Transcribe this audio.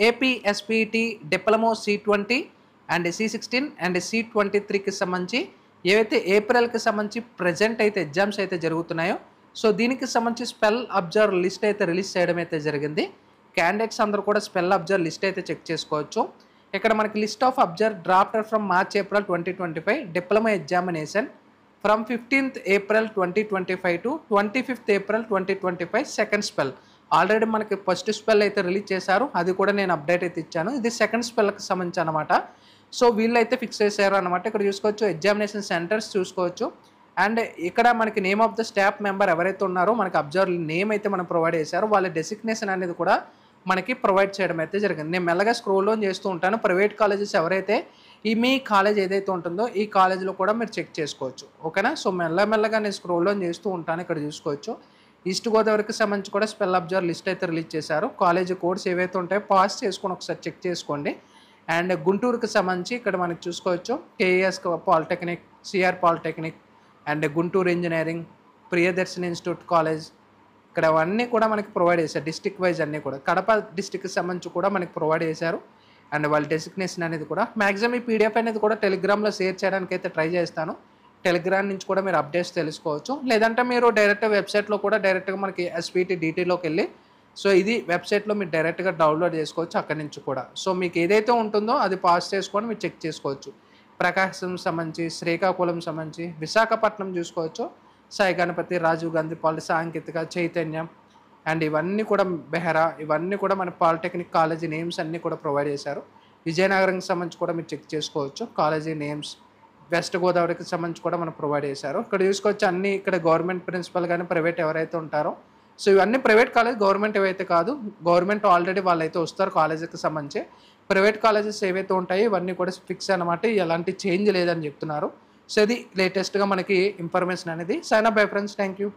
AP SPT diploma C20 and C16 and C23కి సంబంధించి ఏవైతే ఏప్రిల్కి సంబంధించి ప్రజెంట్ అయితే ఎగ్జామ్స్ అయితే జరుగుతున్నాయో సో దీనికి సంబంధించి స్పెల్ అబ్జర్వ్ లిస్ట్ అయితే రిలీజ్ చేయడం అయితే జరిగింది. క్యాండిడేట్స్ అందరూ కూడా స్పెల్ అబ్జర్వ్ లిస్ట్ అయితే చెక్ చేసుకోవచ్చు. ఇక్కడ మనకి list of observe drafter from March April 2025 diploma examination from 15th April 2025 to 25th April 2025 second spell. Already మనకి ఫస్ట్ స్పెల్ అయితే రిలీజ్ చేశారు, అది కూడా నేను అప్డేట్ అయితే ఇచ్చాను. ఇది సెకండ్ స్పెల్కి సంబంధించి అనమాట. సో వీళ్ళైతే ఫిక్స్ చేశారు అనమాట. ఇక్కడ చూసుకోవచ్చు ఎగ్జామినేషన్ సెంటర్స్ చూసుకోవచ్చు. అండ్ ఇక్కడ మనకి name of the staff member ఎవరైతే ఉన్నారో మనకి అబ్జర్వ్ నేమ్ అయితే మనం ప్రొవైడ్ చేశారు, వాళ్ళ డెసిగ్నేషన్ అనేది కూడా మనకి ప్రొవైడ్ చేయడం అయితే జరిగింది. నేను మెల్లగా స్క్రోల్ డౌన్ చేస్తూ ఉంటాను. ప్రైవేట్ కాలేజెస్ ఎవరైతే మీ కాలేజ్ ఏదైతే ఉంటుందో ఈ కాలేజ్లో కూడా మీరు చెక్ చేసుకోవచ్చు. ఓకేనా. సో మెల్లమెల్లగా నేను స్క్రోల్ డౌన్ చేస్తూ ఉంటాను. ఇక్కడ చూసుకోవచ్చు ఈస్ట్ గోదావరికి సంబంధించి కూడా స్పెల్ అబ్జర్వ్ లిస్ట్ అయితే రిలీజ్ చేశారు. కాలేజ్ కోడ్స్ ఏవైతే ఉంటాయో పాస్ చేసుకొని ఒకసారి చెక్ చేసుకోండి. అండ్ గుంటూరుకి సంబంధించి ఇక్కడ మనకి చూసుకోవచ్చు KS polytechnic, CR polytechnic and Guntur engineering, Priyadarshini institute college, ఇక్కడ అవన్నీ కూడా మనకి ప్రొవైడ్ చేశారు. డిస్ట్రిక్ట్ వైజ్ అన్నీ కూడా కడప డిస్ట్రిక్ట్కి సంబంధించి కూడా మనకి ప్రొవైడ్ చేశారు. అండ్ వాళ్ళ డెసిగ్నేషన్ అనేది కూడా మ్యాక్సిమం ఈ పీడిఎఫ్ అనేది కూడా టెలిగ్రామ్లో షేర్ చేయడానికి అయితే ట్రై చేస్తాను. టెలిగ్రామ్ నుంచి కూడా మీరు అప్డేట్స్ తెలుసుకోవచ్చు. లేదంటే మీరు డైరెక్ట్ వెబ్సైట్లో కూడా డైరెక్ట్గా మనకి ఎస్పీటీ డీటీలోకి వెళ్ళి సో ఇది వెబ్సైట్లో మీరు డైరెక్ట్గా డౌన్లోడ్ చేసుకోవచ్చు అక్కడి నుంచి కూడా. సో మీకు ఏదైతే ఉంటుందో అది పాస్ చేసుకొని మీరు చెక్ చేసుకోవచ్చు. ప్రకాశం సంబంధించి, శ్రీకాకుళం సంబంధించి, విశాఖపట్నం చూసుకోవచ్చు సాయి గణపతి, రాజీవ్ గాంధీ పాలి సాంకేతిక, చైతన్యం అండ్ ఇవన్నీ కూడా బెహరా, ఇవన్నీ కూడా మన పాలిటెక్నిక్ కాలేజీ నేమ్స్ అన్నీ కూడా ప్రొవైడ్ చేశారు. విజయనగరంకి సంబంధించి కూడా మీరు చెక్ చేసుకోవచ్చు కాలేజీ నేమ్స్. వెస్ట్ గోదావరికి సంబంధించి కూడా మనం ప్రొవైడ్ చేశారు. ఇక్కడ చూసుకోవచ్చు అన్నీ ఇక్కడ గవర్నమెంట్ ప్రిన్సిపల్ కానీ ప్రైవేట్ ఎవరైతే ఉంటారో సో ఇవన్నీ ప్రైవేట్ కాలేజ్, గవర్నమెంట్ ఏవైతే కాదు. గవర్నమెంట్ ఆల్రెడీ వాళ్ళైతే వస్తారు కాలేజీకి సంబంధించి. ప్రైవేట్ కాలేజెస్ ఏవైతే ఉంటాయో ఇవన్నీ కూడా ఫిక్స్ అనమాట, ఎలాంటి చేంజ్ లేదని చెప్తున్నారు. సో ఇది లేటెస్ట్గా మనకి ఇన్ఫర్మేషన్ అనేది. Sign up bye friends, thank you.